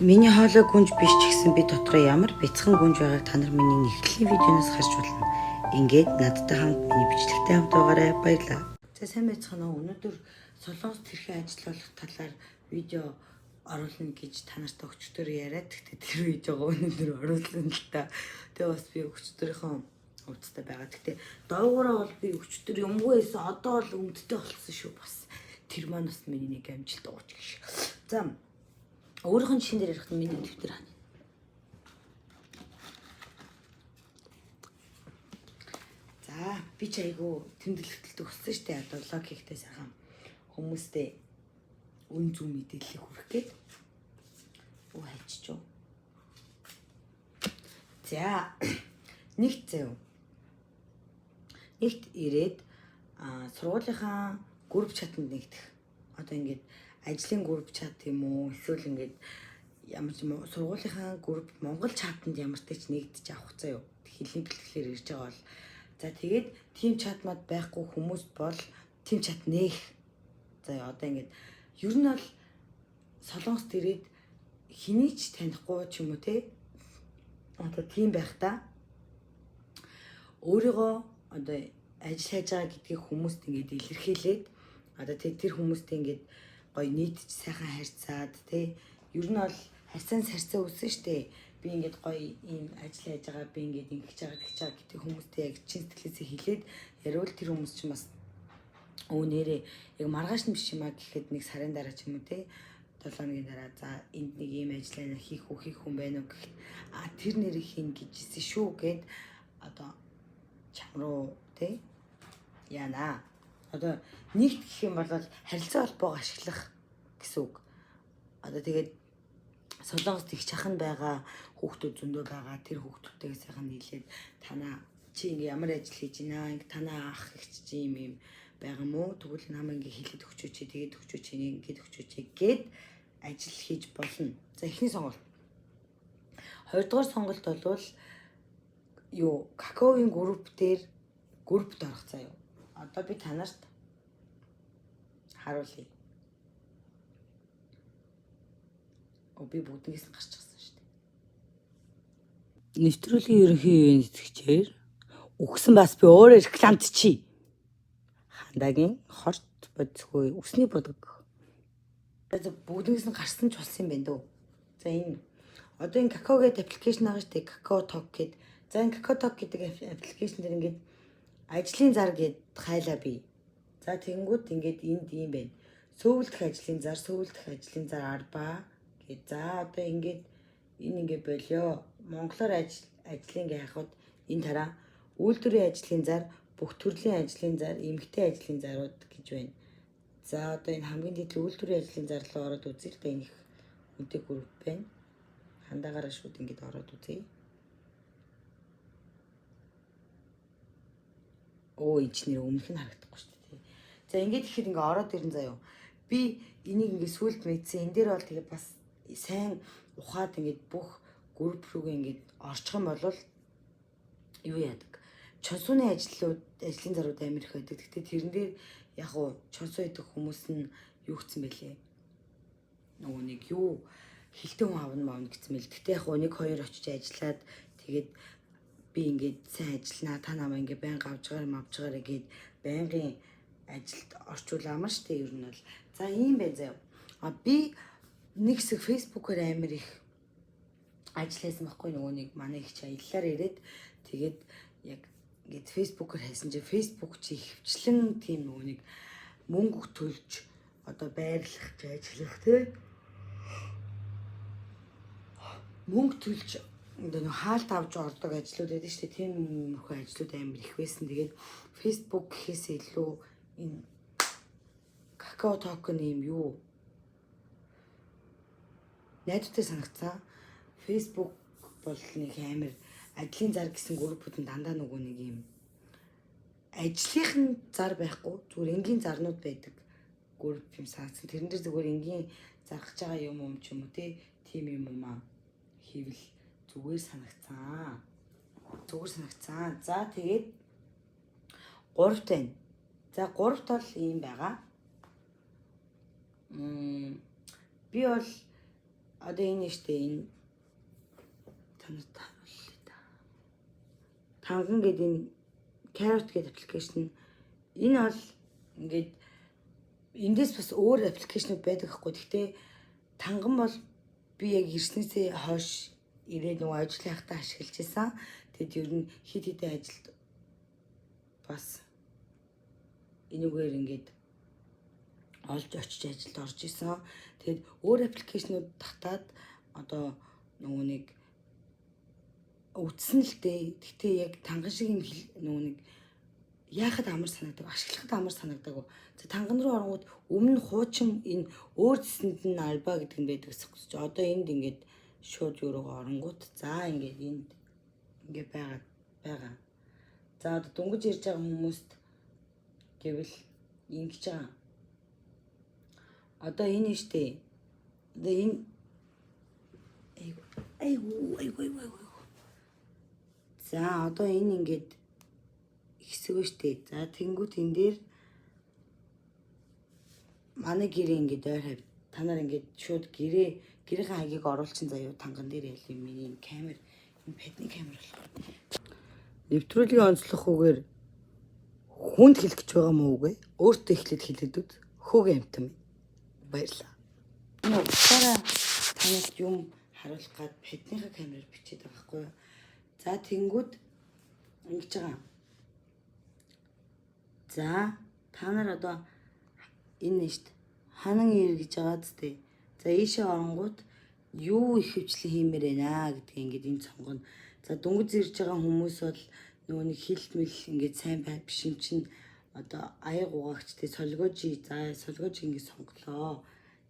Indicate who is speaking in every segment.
Speaker 1: Миний хоолой гүнж биш ч гэсэн би дотроо ямар бяцхан гүнж байгааг та нар миний нэгтгэлийн видеоноос харж болно. Ингээд надтай хамт миний бичлэгтэй хамт байгаарай. Баярлалаа. За сайн байцгаана уу. Өнөөдөр Солонгост хэрхэн ажиллах талаар видео оруулна гэж та нартай өчтөр яриад. Гэхдээ тэр видеого өнөөдөр оруулсан л та. Тэгээ бас би өчтөрийнхөө хувцастай байгаа. Гэхдээ доогоороо бол би өчтөр юмгүй байсан. Одоо бол өмдтэй болсон шүү бас. Тэр маань бас миний нэг амжилт ууч гэж. За өөрийнхөө жишээн дээр ярих нь миний төвтөр хань. За би ч айгу тэмдэглэлт өгсөн шүү дээ. Одоо влог хийхдээ сайхан хүмүүстэй үн зөв мэдээлэл хүргэх гээд. Оо хайчих юу. За нэгт заяа. Нэгт ирээд сургуулийнхаа групп чатанд нэгдэх. Одоо ингээд ажлын групп чат юм уу эсвэл ингээд ямар ч юм сургуулийнхаа групп Монгол чатанд ямар ч ч нэгдэж авах заяа. Хэлний бэлтгэлээр ирж байгаа бол за тэгээд team chat мод байхгүй хүмүүс бол team chat нээх. За одоо ингээд ер нь бол Солонгост ирээд хэний ч танихгүй ч юм уу те одоо team байх та өөрийгөө одоо ажил хийж байгаа гэдгийг хүмүүст ингээд илэрхийлээд одоо тэр хүмүүстэй ингээд гоё нийтж сайхан харьцаад те ер нь бол харьцаа үсэн штэ би ингээд гоё ийм ажил хийж байгаа би ингээд ингэж байгаа гэж байгаа гэдэг хүмүүстэй яг чин сэтгэлээсээ хэлээд яриул тэр хүмүүс ч бас өө нэрээ яг маргааш нь биш юм а гэхэд нэг сарын дараа ч юм уу те 7 хоногийн дараа за энд нэг ийм ажил хийх хүн байна уу гэхэд тэр нэрийг хийн гэжсэн шүү гэд одоо чам руу те яана одоо нэгт гэх юм бол харилцаа холбоог ашиглах гэсэн үг. Одоо тэгээд Солонгост их чахан байгаа хүүхдүүд зөндөө байгаа. Тэр хүүхдүүдтэйгээ сайхан нийлээд танаа чи ингээ ямар ажил хийж байна? Ингээ танаа ах их чи юм байгаа мó? Тэгвэл намайг ингээ хэлээд өгчөөч, тэгээд өгчөөч, ингээд өгчөөч гэд ажил хийж болно. За эхний сонголт. Хоёрдугаар сонголт бол юу какаогийн группт орох заяа. Одоо би танарт харуулъя. Би бүгднээс нь гарч ирсэн шүү дээ. Нэвтрүүлгийн ерөнхий нэтгэгчээр өгсөн бас би өөрөө рекламт чи. Хандагийн хорт бодисгүй өсний бодог. За бүгднээс нь гарсан ч болсон юм байна дөө. За энэ одоо энэ какао гэдэг аппликейшн байгаа шүү дээ. Какао Talk гэдэг. За энэ какао Talk гэдэг аппликейшн дээр ингээд ажлын зар гэд хайлаа би. За тэгэнгүүт ингээд энд юм байна. Сөүлдэх ажлын зар арба гэд. За одоо ингээд энэ ингээд болио. Монголоор ажлын гайхад энэ тараа үйлдвэрийн ажлын зар, бүх төрлийн ажлын зар, эмэгтэй ажлын зарууд гэж байна. За одоо энэ хамгийн дээд үйлдвэрийн ажлын зар руу ороод үзье л да энэ их үнэтэй групп байна. Хандаагаараа шууд ингээд ороод үзье. Оо инженер өмнөх нь харагдахгүй шүү дээ. За ингээд ихэд ингээ ороод ирэн заяа. Би энийг ингээ сүлд мэдсэн. Энэ дээр бол тэгээ бас сайн ухаад ингээд бүх групп рүүгээ ингээд орчих юм бол юу яадаг. Чонсууны ажлын зарууд амар их байдаг. Гэхдээ тэрэн дээр яг уу чонсуу идэх хүмүүс нь юу гэсэн бэлээ. Нөгөө нэг юу хилтэй хүн авна гэсэн мэл. Гэхдээ яг уу 1-2 очиж ажиллаад тэгээд би ингээд сайн ажиллана та намаа ингээд байнга авчгаар гээд байнгын ажилд орчууламар штэ ер нь бол. За ийм бай заяа. Би нэг хэсэг фэйсбүүкээр амар их ажилласан байхгүй нөгөө нэг манай их аяллаар ирээд тэгээд яг ингээд фэйсбүүкээр хайсан чи фэйсбүүк чи хөвчлэн тийм нөгөө нэг мөнгө төлж одоо байрлах чи ажиллах те мөнгө төлж одоо нэг хаалт авч ордог ажлууд байдаг шүү дээ. Тийм нөхөө ажлууд амар их байсан. Тэгээд Facebook гэхээс илүү энэ какао токен юм юу найдвартай санагцсан. Facebook бол нэг амар ажлын зар гэсэн группүүд нь дандаа нөгөө нэг юм ажлынхын зар байхгүй зүгээр энгийн зарнууд байдаг групп юм санагдсан. Тэрэн дээр зүгээр энгийн зархаж байгаа юм ч юм уу те тийм юм аа хийвэл зүгээр санагцсан. За тэгээд 3-т байна. За 3-т бол ийм байгаа. Би бол Одоо энэ штэ энэ танарт харуулъя да. Танган гэдэг энэ Carrot гэдэг аппликейшн энэ бол ингээд эндээс бас өөр аппликейшнуд байдаг хгүй. Гэхдээ танган бол би яг ирснээсээ хойш ирээд нөгөө ажил хайхтаа ашиглаж байсан. Тэгэд ер нь хит хитэн ажилд бас энүүгээр ингээд олж очиж ажилд орж исэн. Тэгэд өөр аппликейшнуд татаад одоо нөгөө нэг үтсэн л дээ. Гэхдээ яг танган шиг юм нөгөө нэг яахад амар санагдаг, ашиглахад амар санагдаг. За танган руу оронгууд өмнө хуучин энэ өөр зэсэнд нь альба гэдэг нь байдаг гэсэн. Одоо энд ингээд шууд юуруу оронгууд за ингээд энд ингээд байгаа. За одоо дөнгөж ирж байгаа хүмүүст гэвэл ингэж байгаа. Одоо энэ штэ. Одоо энэ айгу. За одоо энэ ингээд хэсэг штэ. За тэнгуут энэ дээр манай гэрээ ингээд ойр хавь. Та нар ингээд шууд гэрийн хаягийг оруулчин заяа танган дээр ял юм миний камер энэ педний камер болохоор. Нэвтрүүлгийн онцлог үгээр хүнд хэлэх гэж байгаа мó үгүй. Өөртөө эхлээд хэлээд үз. Хөөгийн амтан. Баярлаа. Энэ угсаараа танаас юм харуулах гад педнийхээ камераар бичээд байгаа хгүй. За тэнгууд ингэж байгаа. За та нар одоо энэ нэшт ханан ир гэж байгаа зү. За ийшээ оронгууд юу их хвчлэн хиймээр байна гэдгийг ингээд энэ цонгоно. За дөнгөж ирж байгаа хүмүүс бол нөгөө нэг хилмэл ингээд сайн биш юм чинь одоо аяг угаагч те солигожи за солигожи ингээд сонглоо.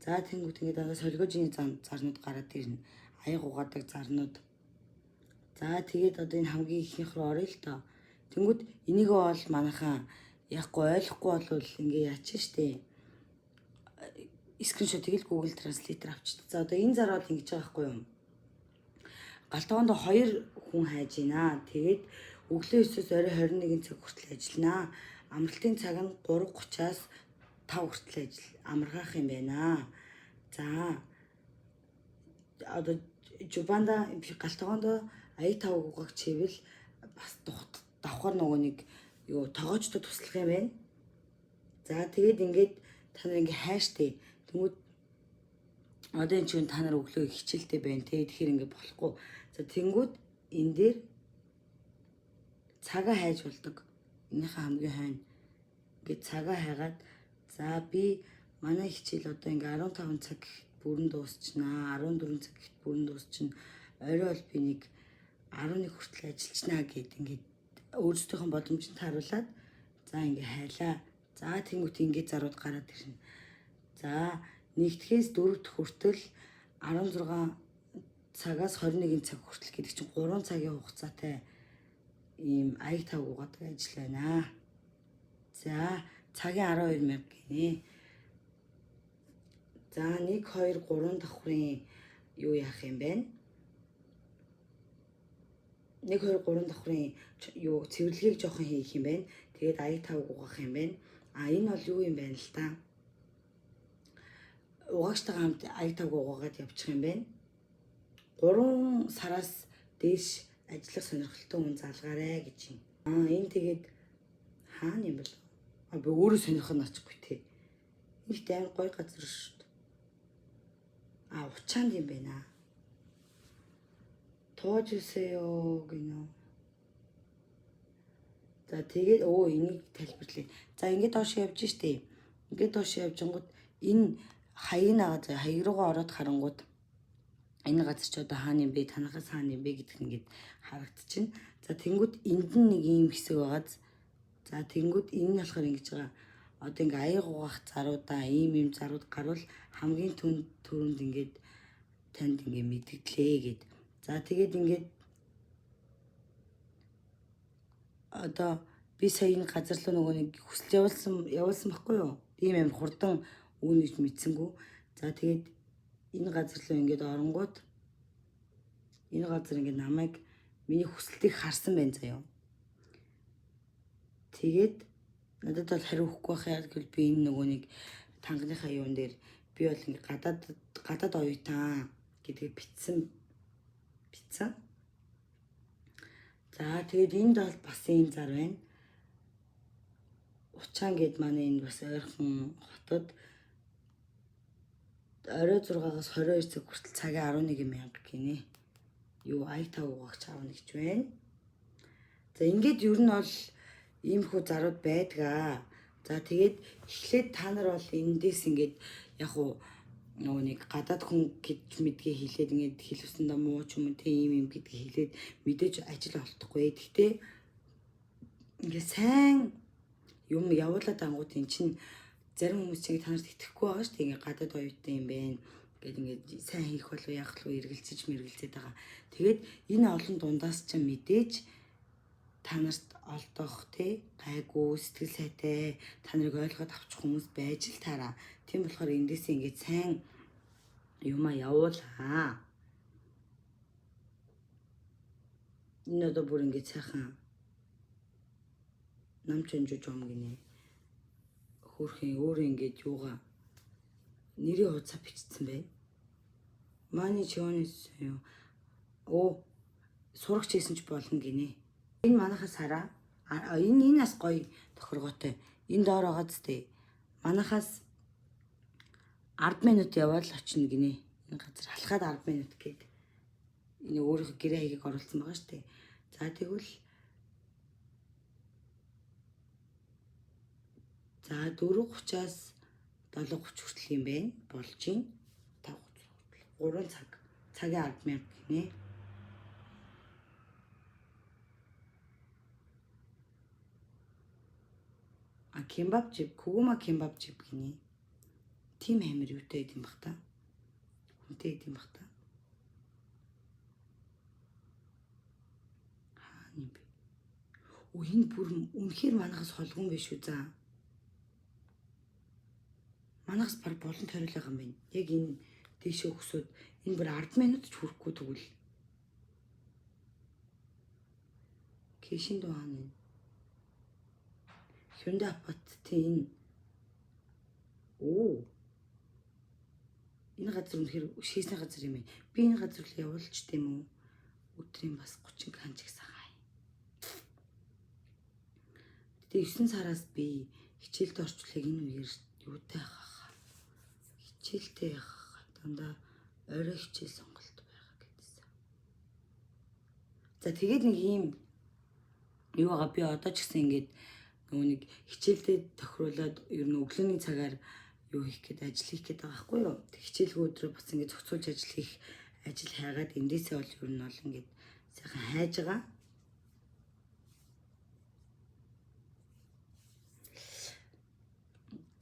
Speaker 1: За тэнгууд ингээд одоо солигожины зарнууд гараад ирнэ. Аяг угаадаг зарнууд. За тэгээд одоо энэ хамгийн ихнийх рүү орё л доо. Тэнгууд энийгөө бол манайхаа яггүй ойлгохгүй болвол ингээ яачих штэ. Скриншот тэгэл Google Translate авчихдээ. За одоо энэ зар бол ингэж байгаа байхгүй юм. Галтгоонд 2 хүн хайж байна. Тэгээд өглөө 9-өөс орой 21 цаг хүртэл ажилланаа. Амралтын цаг нь 3:30-аас 5 хүртэл амаргаах юм байна. За одоо Жубанда галтгоонд ая 5 угаагч хийвэл бас давхар нөгөө нэг юу тоогоочтой туслах юм байна. За тэгээд ингээд та нар ингээ хайштай. Тэнгүүд одоо энэ чинь та нар өглөө хичээлтэй байна те. Тэгэхээр ингээ болохгүй. За тэнгүүд энэ дээр цагаа хайж болдог. Энийхээ хамгийн хойно ингээ цагаа хайгаад за би манай хичээл одоо ингээ 15 цаг бүрэн дуусчихнаа. 14 цаг бүрэн дуусчихна. Орой бол би нэг 11 хүртэл ажиллачнаа гэд ингээд өөрсдийнхөө боломжтой харуулад за ингээ хайлаа. За тэнгуут ингээ зарууд гараад ирнэ. За нэгтгэхээс 4 дэх хүртэл 16 цагаас 21 цаг хүртэл гэдэг чинь 3 цагийн хугацаатай ийм аяг 5 угаадаг ажил байна. За цагийн 12,000 гинэ. За 1 2 3 давхрын юу яах юм бэ? 1 2 3 давхрын юу цэвэрлэгийг жоохон хийх юм байна. Тэгээд аяг 5 угаах юм байна. Энэ бол юу юм байна л та. Угаагчтайгаа хамт аяг 5 угаагаад явчих юм байна. 3 сараас дээш ажиллах сонирхолтой хүн залгаарэ гэж юм. Энэ тэгээд хаана юм бол? Би өөрөө сонирхох нь очихгүй те. Их амар гоё газар шүү дээ. Учаанд юм байна. Тоожсэё гинэ. За тэгээд энийг тайлбарлая. За ингээд доош явж штэ. Ингээд доош явжингууд энэ хаяг нагаа хаяг руугаа ороод харангууд энэ газар ч одоо хаана юм бэ? Танахаас хаана юм бэ гэдг ингээд харагдчихна. За тэнгууд энд нь нэг юм хэсэг байгааз. За тэнгууд энэ нь болохоор ингэж байгаа. Одоо ингээ аяг угаах заруудаа ийм зарууд гарвал хамгийн түрүүнд ингээд танд ингээ мэдгэлээ гэд. За тэгээд ингээд одоо би сая энэ газар руу нөгөө нэг хүсэл явуулсан байхгүй юу? Ийм амар хурдан үүн гэж мэдсэнгүү. За тэгээд энэ газар руу ингээд оронгууд энэ газар ингээд намайг миний хүсэлтийг харсан байна заяа. Тэгээд надад бол хариу өгөхгүй байх гэвэл би энэ нөгөө нэг танганыхаа юун дээр би бол ингээд гадаад оюутан гэдгийг бичсэн. За тэгээд энд бол бас ийм зар байна. Учаан гэд манай энэ бас ойрхон хотод орой 6-аас 22 цаг хүртэл цагийн 11,000 гинэ. Юу ая5 угаагч аавна гэж байна. За ингээд ер нь бол иймэрхүү зарууд байдгаа. За тэгээд эхлээд та нар бол эндээс ингээд яг уу нөгөө нэг гадаад хүн гэж мэдгээ хэлээд ингээд хэлвсэндээ муу ч юм уу те ийм гэдгийг хэлээд мэдээж ажил олдохгүй. Гэхдээ ингээд сайн юм явуулаад ангууд эн чинь зарим хүмүүс чинь танарт итгэхгүй байгаа шүү дээ. Ингээд гадаад оюутан юм байна гэд ингээд сайн хийх болов яах вэ эргэлзэж мэргэлзээд байгаа. Тэгээд энэ олон дундаас ч мэдээж та нарт олдох тий гайгүй сэтгэл сайтай та нарыг ойлгоод авчих хүмүүс байж л таараа. Тийм болохоор эндээс ингээд сайн юмаа явуулаа. Энэ одоо бүр ингээд сайхан намч өнжиж ом гинэ. Хөөрхөн өөрөө ингээд юугаа нэрийн хуудасаа бичсэн бай. Мани чонис юу. Оо сурагч хийсэн ч болно гинэ. Энэ манахаас хараа. Энэ нас гоё тохиргоотой. Энэ доор байгаа зү. Манахаас 10 минут яваад л очино гинэ. Энэ газар халахад 10 минут гээд. Энэ өөрийнхөө гэрээ хаягийг оруулсан байгаа шүү дээ. За тэгвэл за 4:30-аас 7:30 хүртэл юм байна. Болж гин 5:30 хүртэл 3 цаг. Цагийн 10,000 гинэ. Кимбап жип, Кугума кимбап жип гинэ. Тим амир юутай идэм бах та. Хүнтэй идэм бах та. Хаана юм бэ? Оо энэ бүр үнэхээр манахаас холгон биш үү за. Манахаас баг болон тойрол байгаа юм байна. Яг энэ дэшээ өсөд энэ бүр 10 минут ч хүрэхгүй тэгвэл. Кэшин дуааны. Hyundai аппаратын. Оо. Энэ газар үнэхээр шийсний газар юм ээ. Би энэ газар л явуулч тийм үү? Өдрийн бас 30 канч гисагаа. Тэгээ 9 сараас би хичээлд орчлыг энэ үеэр юутай хаа. Хичээлтэй яхаа. Дандаа орой хичээл сонголт байгаа гэдсэн. За тэгээд нэг юм юу байгаа би одоо ч гэсэн ингээд нөгөө нэг хичээлдээ тохируулаад ер нь өглөөний цагаар юу хийх гээд ажил хийх гээд байгаа байхгүй юу. Хичээлгүй өдрөө бас ингээд зохицуулж ажил хийх ажил хайгаад эндээсээ бол ер нь бол ингээд сайхан хайж байгаа.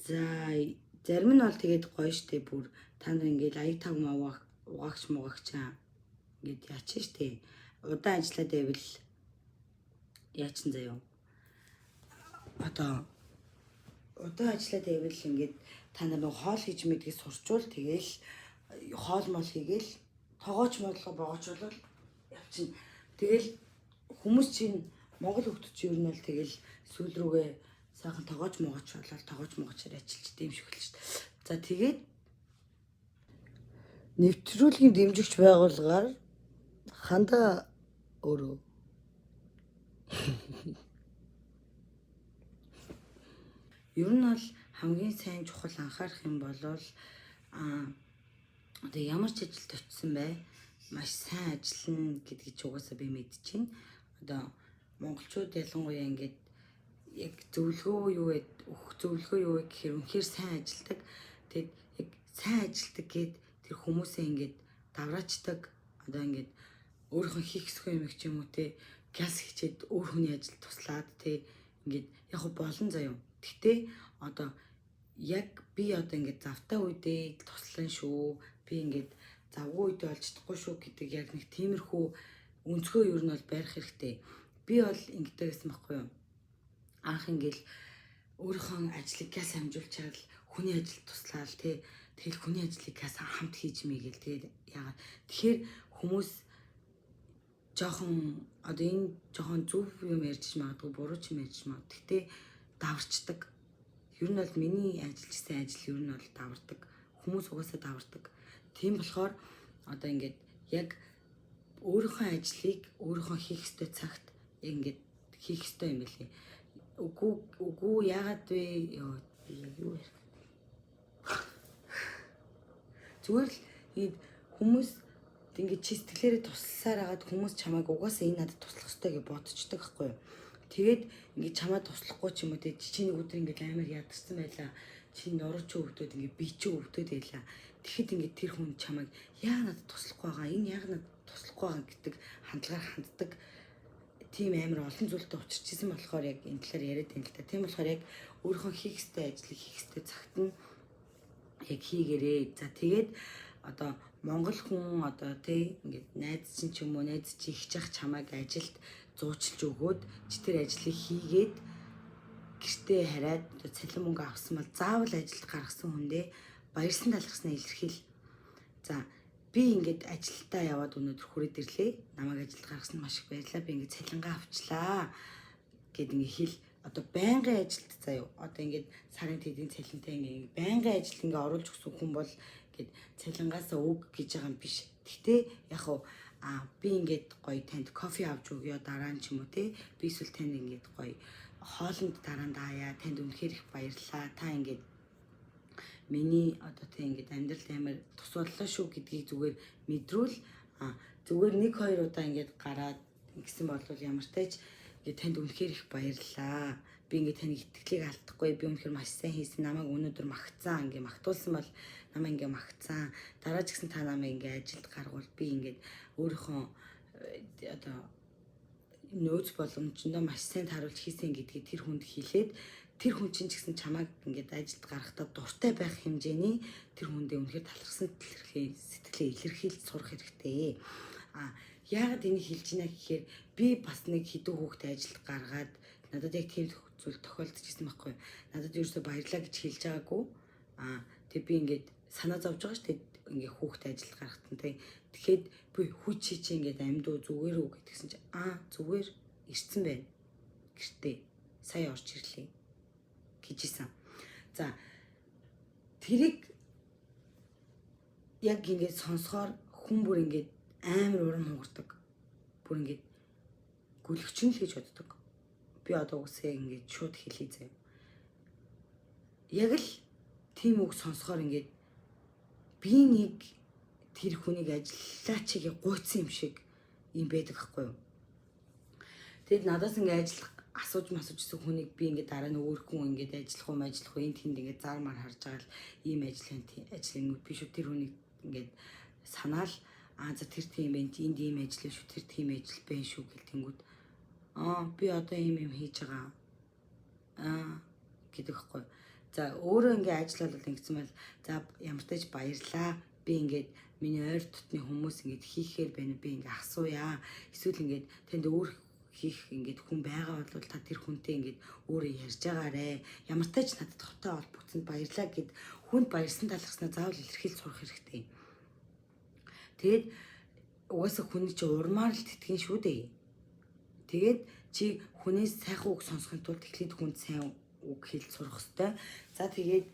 Speaker 1: За зарим нь бол тэгээд гоё штэ бүр та нар ингээд ая5 угаагч муугаагчаа ингээд яач штэ. Удаан ажиллаад байвал яачин заяа. Одоо удаан ажиллаад байвал ингээд та нар нэг хоол хийж мэдгийг сурчвал тэгээл хоол мол хийгээл тогооч модлого боогоочвол явчин. Тэгэл хүмүүс чинь Монгол хүмүүс чинь ер нь бол тэгэл сүүл рүүгээ сайхан тогооч могооч болол тогооч могоочоор ажиллаж дэмжихэл шүү дээ. За тэгээд нэвтрүүлгийн дэмжигч байгууллагаар хандаа өөрөө ер нь бол хамгийн сайн чухал анхаарах юм бол одоо ямар ч ажилд очисон бай маш сайн ажиллана гэдгийг ч угаасаа би мэдчихээн. Одоо монголчууд ялангуяа ингээд яг зөвлөгөө юу вэ? Зөвлөгөө юу вэ гэхээр үнэхээр сайн ажилдаг. Тэгэд яг сайн ажилдаг гэд тэр хүмүүсээ ингээд давраачдаг. Одоо ингээд өөрийнхөө хийх ёсгүй юм ч юм уу те газ хичээд өөр хүний ажил туслаад те ингээд яг болон заяа. Гэтэ одоо яг би одоо ингээд завтай үедээ туслан шүү. Би ингээд завгүй үедээ олж чадахгүй шүү гэдэг яг нэг тиймэрхүү өнцгөө юу нь бол барих хэрэгтэй. Би бол ингэдэг гэсэн байхгүй юу? Анх ингээл өөрийнхөө ажлыг газ хамжуулж чадвал хүний ажил туслаад те тэгэл хүний ажлыг газ хамт хийж мэйгээл тэгээд яагаад тэгэхээр хүмүүс жоохон одоо энэ жоохон зөв юм ярьж магадгүй буруу ч юм ярьж магадгүй. Гэтэ даварчдаг. Ер нь бол миний ажиллажсэн ажил ер нь бол давардаг. Хүмүүс угаасаа давардаг. Тийм болохоор одоо ингээд яг өөрийнхөө ажлыг өөрийнхөө хийх ёстой цагт ингээд хийх ёстой юм билий. Үгүй яагаад вэ? Юу вэ? Зүгээр л ийм хүмүүс ингээд чи сэтгэлээрээ тусласаар хагаад хүмүүс чамайг угаасаа энэ надад туслах ёстой гэж бодчихдог байхгүй юу? Тэгээд ингээд чамайг туслахгүй ч юм уу те чи нэг өдөр ингээд амар ядарсан байлаа. Чи нурууч өвдөд ингээд би чи өвдөд байлаа. Тэгэхэд ингээд тэр хүн чамайг яа надад туслахгүй байгаа? Энэ яг надад туслахгүй байгаа гэдэг хандлагаар ханддаг. Тийм амар олон зүйлтэй учирчсэн болохоор яг энэ талаар яриад байна л да. Тийм болохоор яг өөрийнхөө хийх ёстой ажлыг хийх ёстой цагт нь яг хийгэрээ. За тэгээд одоо Монгол хүн одоо тий ингээд найз чинь ч юм уу найз чи их жах чамайг ажилд зуучилж өгөөд чи тэр ажлыг хийгээд гэртээ хараад одоо цалин мөнгө авсан бол заавал ажилд гаргасан хүндээ баярсан талархснаа илэрхийл. За би ингээд ажилдаа яваад өнөөдөр хүрээд ирлээ. Намайг ажилд гаргасан маш их баярлалаа. Би ингээд цалингаа авчлаа гэд ингээд хэл. Одоо байнгын ажилд заяа. Одоо ингээд сарын тэдийн цалинтай ингээд байнгын ажилд ингээд оруулж өгсөн хүн бол гээд цалингаасаа өг гэж байгаа юм биш. Гэхдээ яг хуу би ингээд гоё танд кофе авч өгье дараа нь ч юм уу те. Би эсвэл танд ингээд гоё хоолнд дараа нь даая. Танд үнэхээр их баярлалаа. Та ингээд миний одоо тэг ингээд амьдралд амар тус боллоо шүү гэдгийг зүгээр мэдрүүл зүгээр 1-2 удаа ингээд гараад ингэсэн бол ямар ч тач ингээд танд үнэхээр их баярлалаа. Би ингээд таны итгэлийг алдахгүй. Би үнэхээр маш сайн хийсэн. Намайг өнөөдөр магтсан. Ингээд магтуулсан бол намайг ингээд магтсан. Дараа ч гэсэн та намайг ингээд ажилд гаргуул. Би ингээд өөрийнхөө одоо нөөц боломжтой маш сайн тааруулж хийсэн гэдгийг тэр хүнд хэлээд тэр хүн чинь ч гэсэн чамайг ингээд ажилд гаргахдаа дуртай байх хэмжээний тэр хүндээ үнэхээр талархсан сэтгэлээ илэрхийлж сурах хэрэгтэй. Яагаад энийг хэлж байна гэхээр би бас нэг хэдэн хүүхдээ ажилд гаргаад надад яг тийм зүйл тохиолдчихсан байхгүй. Надад ерөөсөй баярлаа гэж хэлж байгаагүй. Тэг би ингээд санаа зовж байгаа шүү дээ. Ингээд хүүхдээ ажилд гаргахтан тэг. Тэгэхэд би хүч чи ингээд амьдуу зүгээр үү гэдгсэн чи зүгээр ирсэн байна. Гэртээ сая орж ирлээ гэжсэн. За тэрийг яг ингээд сонсохоор хүн бүр ингээд амар урам хугардаг. Бүр ингээд гүлгчин л гэж боддог. Би одоо үгсээ ингээд шууд хэлье заяа. Яг л тийм үг сонсохоор ингээд би нэг тэр хүнийг ажиллаачихыг гуйцсан юм шиг юм байдаг байхгүй юу? Тэгэд надаас ингээд ажиллах асууж хүнийг би ингээд дараа нь өөр хүн ингээд ажиллах уу энэ тэнд ингээд заармаар харж байгаа л ийм ажлын би шүү тэр хүнийг ингээд санаал за тэр тийм байна энд ийм ажил шүү тэр тийм ажил байна шүү гэлтэнгүүд би одоо ийм юм хийж байгаа гэдэг хэвгүй. За өөрөө ингээд ажил болол ингэсэн бол за ямар ч тач баярлаа. Би ингээд миний ойр дотны хүмүүс ингээд хийхээр байна би ингээд асууя. Эсвэл ингээд танд өөр хийх ингээд хүн байгаа бол та тэр хүнтэй ингээд өөрөө ярьж байгаарэ. Ямар ч тач надад хоттой холбогдсонд баярлаа гэд хүнд баярсан талархснаа заавал илэрхийлж сурах хэрэгтэй. Тэгээд угаасаа хүний чи урмаар л тэтгэн шүү дээ. Тэгээд чи хүнээс сайхан үг сонсохын тулд эхлээд хүнд сайн үг хэлж сурах хэрэгтэй. За тэгээд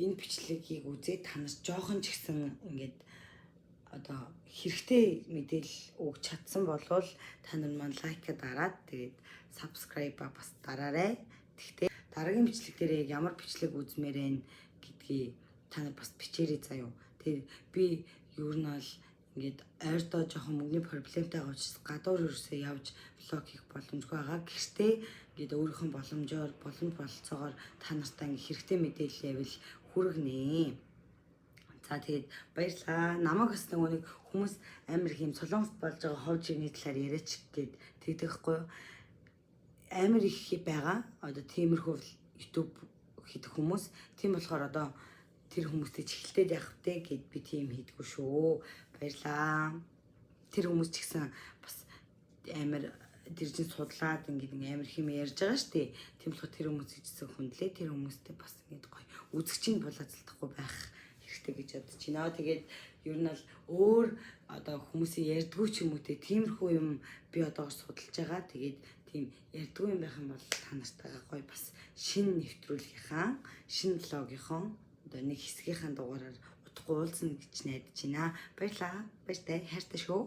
Speaker 1: энэ бичлэгийг үзээд та нар жоохон ч гэсэн ингээд одоо хэрэгтэй мэдээлэл өгч чадсан болвол та нар маань лайка дараад тэгээд subscribe бас дараарай. Тэгтээ дараагийн бичлэг дээр яг ямар бичлэг үзмээр байна гэдгийг та нар бас бичээрэй заяа. Тэгээд би ер нь бол ингээд ойртоо жоохон мөнгөний проблемтай байгаа учраас гадуур ерөөсөө явж влог хийх боломжгүй байгаа. Гэхдээ ингээд өөрийнхөө боломж болцоогоор та нартай ингээд хэрэгтэй мэдээлэл явал хүргэнэ. За тэгээд баярлалаа. Намайг бас нэг хүмүүс амар хэм солонгост болж байгаа ховж ирний талаар яриач гээд тэгдэхгүй амар их байгаа. Одоо тиймэрхүү YouTube хийх хүмүүс. Тийм болохоор одоо тэр хүмүүстэй чихэлтэй явах те гэд би тийм хийдгүү шүү. Баярлаа. Тэр хүмүүс ч гэсэн бас амар дэржин судлаад ингээд амар хэм ярьж байгаа штэ. Тийм болохоор тэр хүмүүс хийжсэн хүндлээ. Тэр хүмүүстэй бас ингээд гоё үзэгчийн булаацалтахгүй байх хэрэгтэй гэж бодож байна. Тэгээд ер нь бол өөр одоо хүмүүсийн ярьдгүү ч юм уу те тиймэрхүү юм би одоо судалж байгаа. Тэгээд тийм ярьдгүү юм байх юм бол та нартайгаа гоё бас шинэ нэвтрүүлгийнхаа шинэ влогийнхоо одоо нэг хэсгийнхаа дугаараар удахгүй уулзна гэж найдаж байна. Баярлалаа. Баяртай хайртай шүү.